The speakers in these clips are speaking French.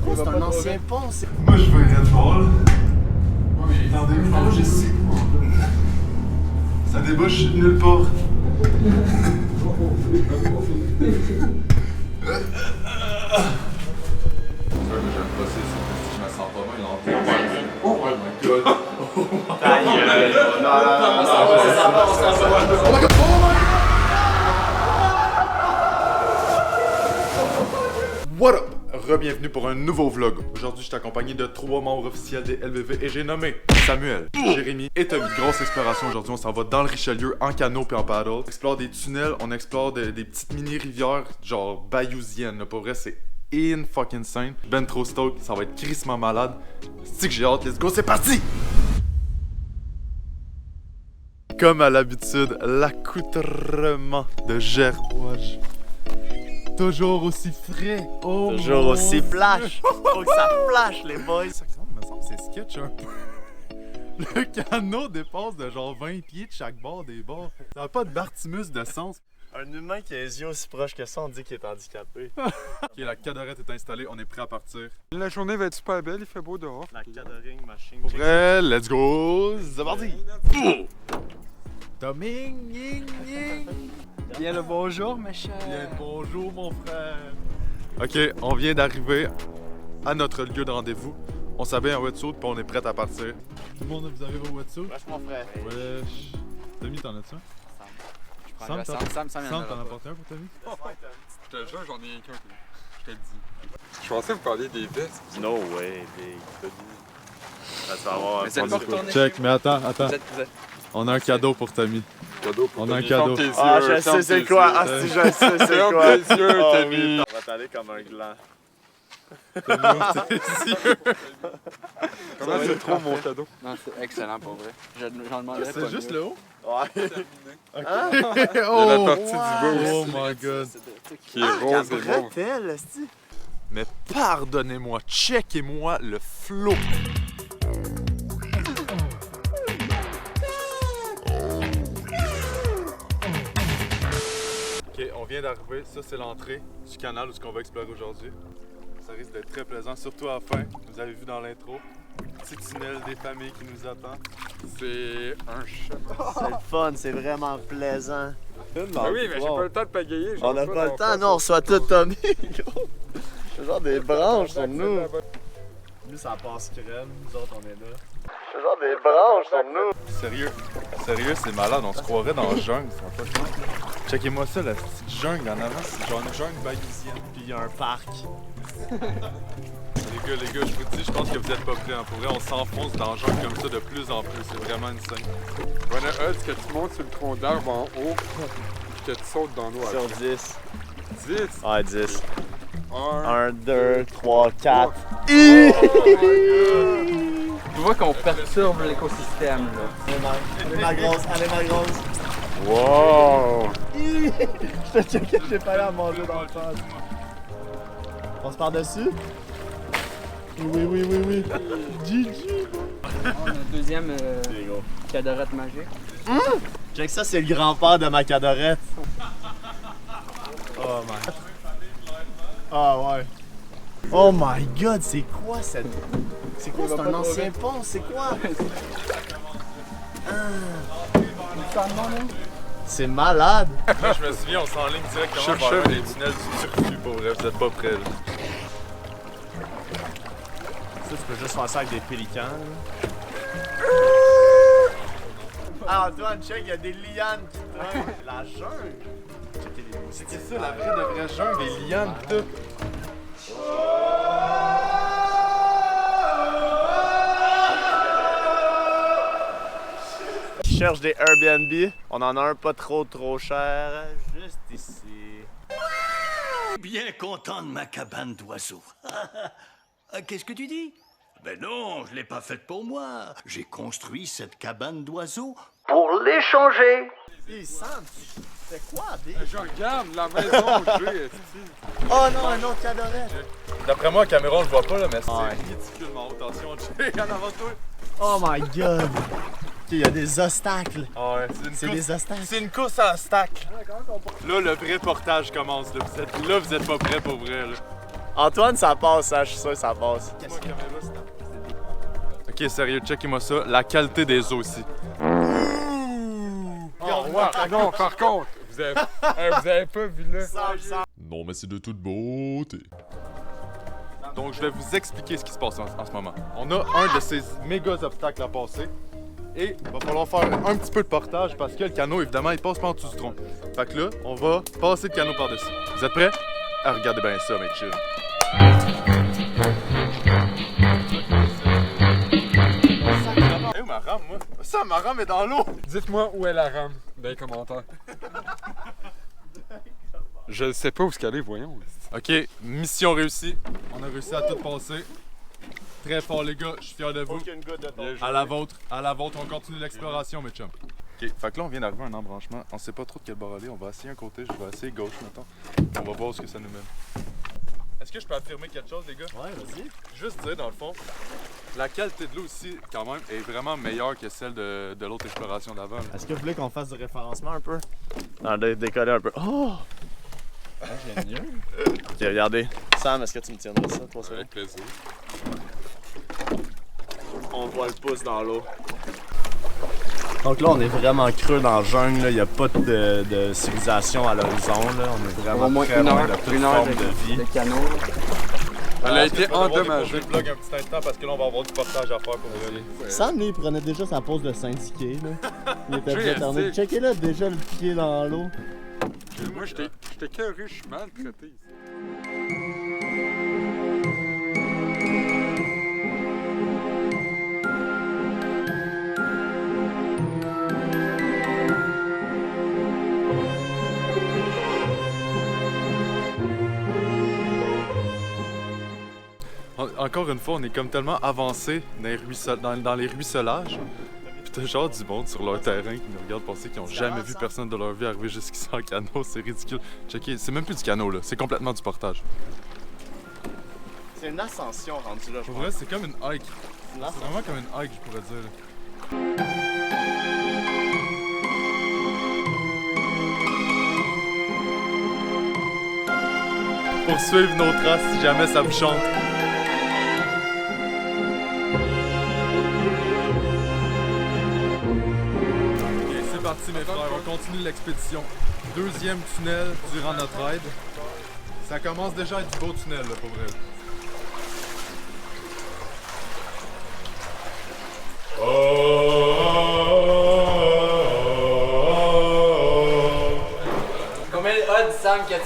quoi, c'est un ancien pont. Moi, je veux un Red Bull. Dans 2000 ans, je sais quoi. Ça débouche nulle part. Oh my god. What up? Re-bienvenue pour un nouveau vlog. Aujourd'hui, je suis accompagné de 3 membres officiels des LVV et j'ai nommé Samuel, Jérémy et Tommy. Grosse exploration aujourd'hui, on s'en va dans le Richelieu en canot puis en paddle. On explore des tunnels, on explore des petites mini-rivières genre bayousiennes. Là, pour vrai, c'est in fucking insane. Ben trop stoked, ça va être crissement malade. C'est que j'ai hâte, let's go, c'est parti! Comme à l'habitude, l'accoutrement de Gerboise. Toujours aussi frais. Oh, Toujours aussi flash. Faut que ça flash, les boys. Ça me semble que c'est sketch un peu. Le canot dépasse de genre 20 pieds de chaque bord des bords. Ça n'a pas de Bartimus de sens. Un humain qui a les yeux aussi proches que ça, on dit qu'il est handicapé. Ok, la cadorette est installée, on est prêt à partir. La journée va être super belle, il fait beau dehors. La cadoring machine. Pour vrai, let's go! C'est parti! Tommy, ying, ying. Bien le bonjour, ma chère. Bien le bonjour, mon frère. Ok, on vient d'arriver à notre lieu de rendez-vous. On s'habille en wetsuit puis on est prêt à partir. Tout le monde, vous avez vos wetsuits? Wesh, mon frère. Wesh. Tommy, t'en as-tu un? Sam, Sam, t'en as porté un pour Tommy? Je te jure, j'en ai qu'un. Je te le dis. Je pensais vous parler des vestes. No way, big. Là, tu vas avoir un retourner. Check, mais attends. Vous êtes... On a un cadeau pour Tommy. Cadeau pour On a un Tommy. cadeau. Ferme tes yeux, Ah, je ferme sais c'est tes quoi. yeux. Ah, si, je sais c'est Ferme quoi. tes yeux, Oh, Tommy. oui. On va t'aller comme un gland. Comment tu le trouves, mon cadeau? Non, c'est excellent pour vrai. J'en demanderais pas C'est juste mieux. le haut? Ouais. Oh, Il y a la partie du bas oh aussi, my god. qui est rose et mauve. bretelle, esti. Mais pardonnez-moi, checkez-moi le flow. Ok, on vient d'arriver. Ça, c'est l'entrée du canal où on va explorer aujourd'hui. Ça risque d'être très plaisant, surtout à la fin. Vous avez vu dans l'intro. Petit tunnel des familles qui nous attendent. C'est un chat. C'est le fun, c'est vraiment plaisant. Ah oui, mais j'ai pas le temps de pagayer. On n'a pas le temps, non, on reçoit tout Tommy. C'est genre des branches sur nous. Lui, ça passe crème, nous autres, on est là. C'est genre des branches sur nous. Sérieux, c'est malade. On se croirait dans la jungle. Ça va pas de sens. Checkez-moi ça, la petite jungle en avant. C'est genre une jungle bayousienne. Puis il y a un parc. Les gars, je vous dis, je pense que vous êtes pas prêts. Pour vrai, on s'enfonce dans le jungle comme ça de plus en plus. C'est vraiment insane. Voilà, c'est que tu montes sur le tronc d'arbre en haut, puis que tu sautes dans l'eau. Sur 10. 10. Ouais, 10. 1. 1, 2, 3, 4. Tu vois qu'on perturbe l'écosystème, là. Allez ma grosse, allez ma grosse. Wow! Je te checkais, j'ai pas l'air à manger dans le face. On se par-dessus? Oui. GG! On a un deuxième cadorette magique. Check ça, c'est le grand-père de ma cadorette. Oh my. Ah ouais. Oh my god, c'est quoi cette. C'est quoi? C'est un ancien pont, c'est quoi? C'est malade! Moi, je me souviens, on s'enligne directement vers les tunnels du Turfu. Pour vrai, vous êtes pas prêts. Là. Ça, tu peux juste faire ça avec des pélicans. Ah, Antoine, check, il y a des lianes qui traînent. La jungle! C'était ça, la vraie jungle, des lianes pis tout. Qui cherche des Airbnb. On en a un pas trop cher, juste ici. Bien content de ma cabane d'oiseaux. Qu'est-ce que tu dis? Ben non, je l'ai pas faite pour moi. J'ai construit cette cabane d'oiseaux pour l'échanger. Hey, Sam, tu fais quoi, Big? Je regarde la maison où j'ai, Oh non, un autre cadorette! D'après moi, la caméra, on le voit pas, là, mais c'est Ouais. ridiculement haut. Attention, check en avant de toi. Oh my god! Ok, il y a des obstacles. Ah ouais, C'est des obstacles. C'est une course à stack. Là, le vrai portage commence. Là, vous êtes pas prêts pour vrai. Là. Antoine, ça passe, hein, je suis sûr que ça passe. Ok, sérieux, checkez-moi ça. La qualité des os aussi. Non, par contre, vous avez pas vu là. Non, mais c'est de toute beauté. Donc, je vais vous expliquer ce qui se passe en ce moment. On a un de ces méga obstacles à passer. Et il va falloir faire un petit peu de portage parce que le canot, évidemment, il passe pas en dessous du tronc. Fait que là, on va passer le canot par-dessus. Vous êtes prêts? Ah, regardez bien ça, mes chill. Eh, où ma rame, moi? Ça, ma rame est dans l'eau! Dites-moi où est la rame dans les commentaires. Je sais pas où est-ce qu'elle est, voyons. Ok, mission réussie. On a réussi à tout passer. Très fort, les gars, je suis fier de vous. Aucune goutte de ton. À la vôtre, on continue l'exploration, mes chums. Ok, fait que là, on vient d'arriver à un embranchement. On sait pas trop de quel bord aller. On va essayer un côté, je vais essayer gauche, mettons. On va voir ce que ça nous mène. Est-ce que je peux affirmer quelque chose, les gars? Ouais, vas-y. Juste dire, dans le fond, la qualité de l'eau ici, quand même, est vraiment meilleure que celle de l'autre exploration d'avant. Est-ce que vous voulez qu'on fasse du référencement un peu? Non, décoller un peu. Oh! Ingénieux. Ok, regardez. Sam, est-ce que tu me tiendras ça, toi, ça? Avec plaisir. On voit le pouce dans l'eau. Donc là, on est vraiment creux dans le jungle. Il n'y a pas de civilisation à l'horizon. On est vraiment Au moins très une loin heure, de toute une heure forme de vie. de canot. Elle a Est-ce que été je peux devoir endommagée. déposer le vlog un petit instant parce que là, on va avoir du portage à faire pour vous. Sam, lui, il prenait déjà sa pose de syndiqué. Là. Il était Je déjà sais. terminé. Checkez là, déjà le pied dans l'eau. Moi, j'étais carré, je suis maltraité ici. Encore une fois, on est comme tellement avancé dans les ruisselages. Pis t'as genre du monde sur leur terrain qui nous regarde passer, qui ont jamais vu personne de leur vie arriver jusqu'ici en canot. C'est ridicule. Checkez, c'est même plus du canot là, c'est complètement du portage. C'est une ascension rendue là, je Pour pense. vrai, c'est comme une hike. C'est une C'est ascension. vraiment comme une hike, je pourrais dire. Là. Poursuivre nos traces si jamais ça vous chante. Ok, c'est parti mes frères, on continue l'expédition. Deuxième tunnel durant notre raid. Ça commence déjà à être du beau tunnel là, pour vrai. Combien de odds, Sam, que tu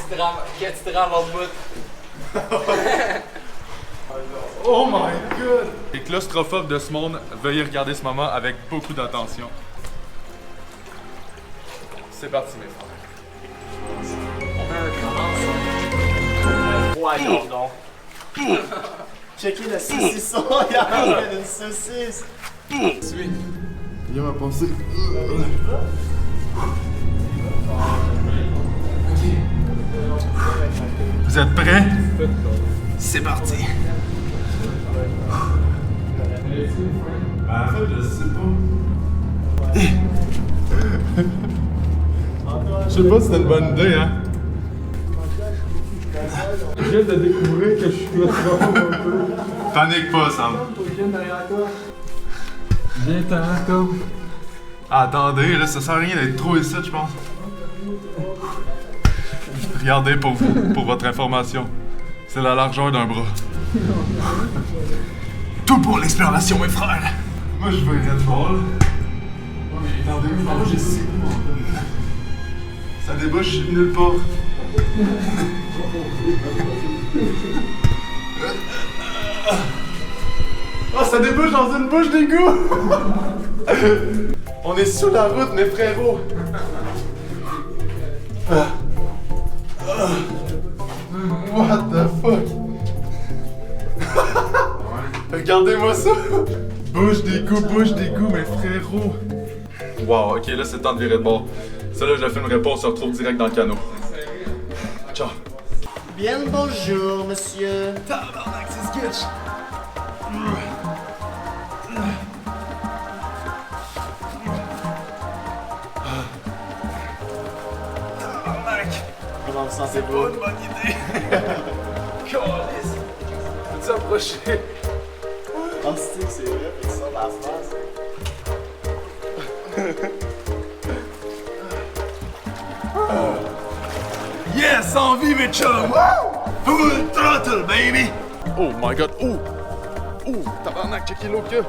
te rends l'autre bout? Oh my god! Les claustrophobes de ce monde, veuillez regarder ce moment avec beaucoup d'attention. C'est parti mes frères. Voyons donc. Checkez le saucisson, il y a une saucisse. Il va passer. Vous êtes prêts? C'est parti. En fait, je sais pas. Je sais pas si c'était une bonne idée, hein? Je viens de découvrir que je suis claustrophobe un peu. Panique pas, Sam. Viens-t'en, Tom. Ah, attendez, là, ça sert à rien d'être trop ici, je pense. Regardez pour vous, pour votre information. C'est la largeur d'un bras. Tout pour l'exploration, mes frères! Moi, je veux Red Bull. Mais attendez, moi, j'ai 6 coups. Ça débouche nulle part. Oh, ça débouche dans une bouche d'égout! On est sous la route, mes frérots! What the fuck? Regardez-moi ça! Bouche d'égout, mes frérots! Wow, ok, là c'est le temps de virer de bord. Ça là, je le filmerai pas, on se retrouve direct dans le canot. Ciao! Bien le bonjour, monsieur. Tabarnak, c'est sketch! Comment vous sentez-vous? Bonne idée! Peux-tu approcher? Oh, c'est vrai, fait que ça dans la face. Yes, en vie, mes chums! Full throttle, baby! Oh my god, oh! Oh, tabarnak, checker l'eau que...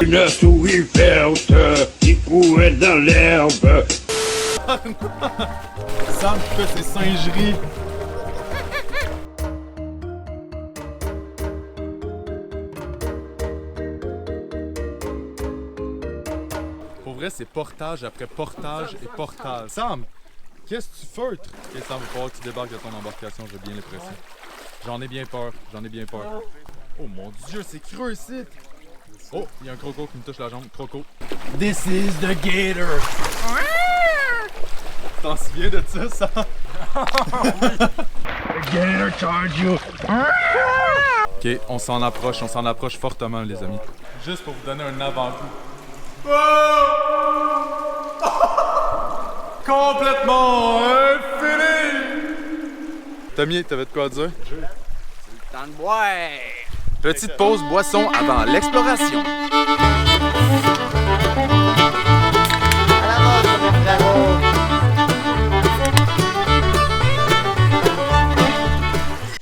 Une souris verte qui courait dans l'herbe. Sam qui fait ses singeries. Pour vrai, c'est portage après portage et portage. Sam, qu'est-ce que tu feutres? Ok, Sam, il va falloir que tu débarques de ton embarcation, j'ai bien l'impression. J'en ai bien peur, j'en ai bien peur. Oh mon dieu, c'est creux ici! Oh, il y a un croco qui me touche la jambe. Croco. This is the gator! T'en souviens de ça, ça? Gator charge you. Ok, on s'en approche fortement, les amis. Juste pour vous donner un avant-goût. Complètement infini! Tommy, t'avais de quoi à dire? Temps de boire! Petite pause boisson avant l'exploration.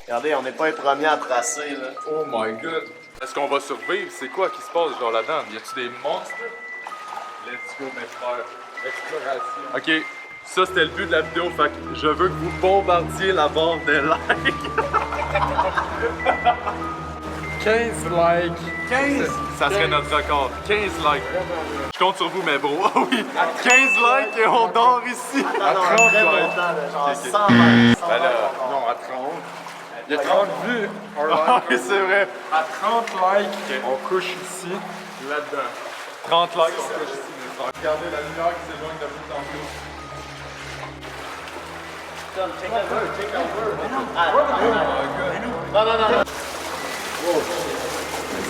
Regardez, on n'est pas les premiers à tracer, là. Oh my god! Est-ce qu'on va survivre? C'est quoi qui se passe genre là-dedans? Y a-tu des monstres? Let's go, mes frères. Exploration. Ok, ça c'était le but de la vidéo, fait que je veux que vous bombardiez la barre de likes. 15 likes. 15! Ça serait notre record. 15 likes. Je compte sur vous, mes bros. Ah oui! 15 likes et on dort ici! À 30 très likes. longtemps, là, genre 100 likes. 100 Ben là, non, à 30. Il y a 30 vues. Ah oui, c'est vrai. À 30 likes, on couche ici, là-dedans. 30 likes, on couche ici, mes frères. Regardez la lumière qui s'éloigne de plus en plus. Non, non, non.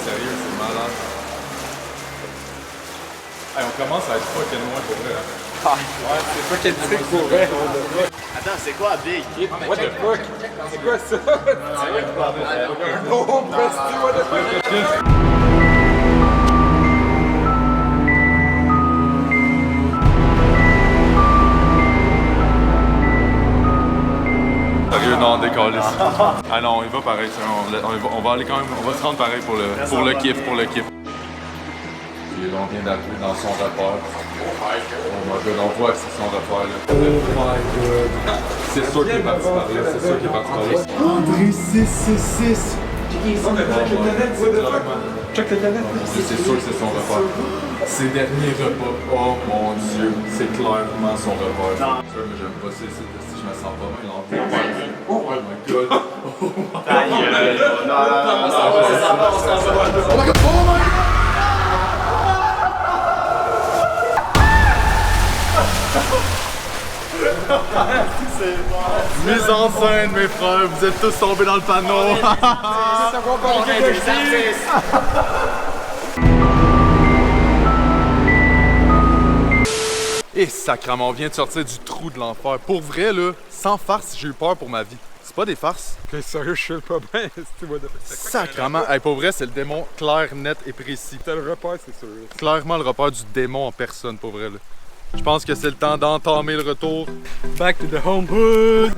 Sérieux, c'est malade. Hey, on commence à être fucking loin pour vrai. Ouais, c'est pas quel truc pour vrai. Attends, c'est quoi, Big? What the fuck? C'est quoi ça? Oh, Presty, what the fuck? Sérieux, non, décalisse. Ah non, il va pareil, on va aller quand même, on va se rendre pareil pour le kiff, pour le kiff. Et là, on vient d'arriver dans son rapport. Oh my god, on voit que c'est son rapport là. Oh my god. C'est sûr qu'il est parti par là, c'est sûr qu'il est parti par là. André 666. Check la canette. C'est sûr que c'est son repas. Ses derniers repas. Oh mon dieu, c'est clairement son repas. Non. Mais j'aime pas ça ici, si je me sens pas bien. Oh my god. Oh my god. Mise en scène, mes frères, vous êtes tous tombés dans le panneau. Et sacrément, on vient de sortir du trou de l'enfer. Pour vrai, là, sans farce, j'ai eu peur pour ma vie. C'est pas des farces. T'es sérieux, je suis pas bien. Sacrément. Hey, pour vrai, c'est le démon clair, net et précis. T'as le repère, c'est sûr. Clairement le repère du démon en personne, pour vrai, là. Je pense que c'est le temps d'entamer le retour. Back to the home hood!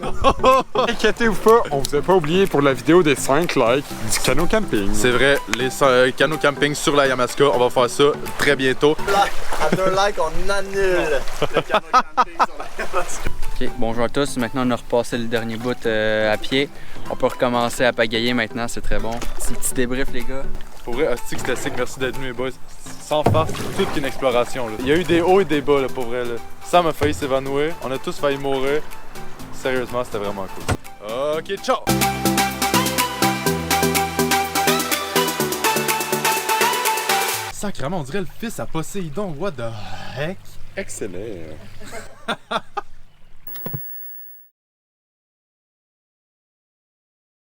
Inquiétez-vous pas, on vous a pas oublié pour la vidéo des 5 likes du canot camping. C'est vrai, les canots camping sur la Yamaska, on va faire ça très bientôt. À 2 likes, on annule le canot camping sur la Yamaska. Ok, bonjour à tous. Maintenant, on a repassé le dernier bout à pied. On peut recommencer à pagayer maintenant, c'est très bon. Petit débrief, les gars. Pour vrai, hostie que c'était sick, merci d'être venu, les boys. Sans farce, toute une exploration. Là. Il y a eu des hauts et des bas, là, pour vrai. Là. Sam a failli s'évanouir, on a tous failli mourir. Sérieusement, c'était vraiment cool. Ok, ciao! Sacrément, on dirait le fils à Poséidon, what the heck? Excellent.